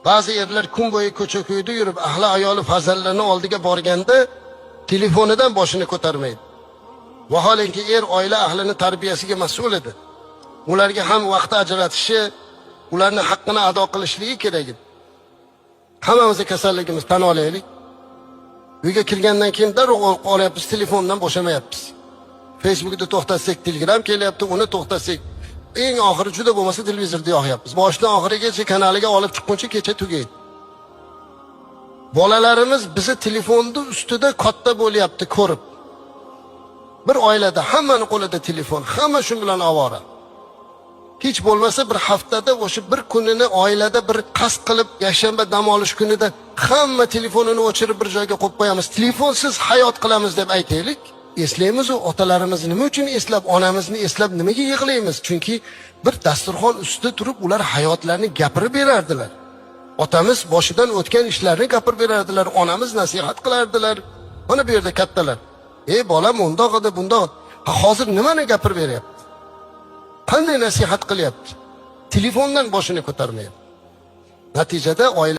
Ba'zi erlar kun bo'yi ko'cha-ko'yda yurib, ahli ayoli farzandlarini oldiga borganda telefonidan boshini ko'tarmaydi. Vaholanki er oila ahlini tarbiyasiga mas'ul edi. Ularga ham vaqt ajratishi, ularning haqqini ado qilishligi kerak edi. Hammamiz kasalligimiz tan olaylik. Uyga kirgandan keyin darrov olyapmiz, telefondan bo'shamayapmiz. Facebookda to'xtatsak, Telegram kelyapti, uni to'xtatsak, eng oxiri juda bo'lmasa televizorda yoqyapmiz. Boshdan oxirigacha kanaliga olib chiqquncha kecha tugaydi. Bolalarimiz bizni telefonda ustida katta bo'lyapti ko'rib. Bir oilada hammaning qo'lida telefon, hamma shu bilan ovora. Hech bo'lmasa bir haftada o'sha bir kunini oilada bir qasd qilib, yakshanba dam olish kunida hamma telefonini o'chirib bir joyga qo'yib qo'yamiz. Telefonsiz hayot qilamiz deb aytaylik. Eslaymiz u otalarimizni nima uchun eslab, onamizni eslab nimaga yig'laymiz? Chunki bir dasturxon ustida turib ular hayotlarini gapirib berardilar. Otamiz boshidan o'tgan ishlarni gapirib berardilar, onamiz nasihat qilardilar. Mana bu yerda kattalar. Ey bolam, undoq edi, bundoq. Hozir nimani gapirib beryapti? Qanday nasihat qilyapti? Telefondan boshini ko'tarmayapti. Natijada oila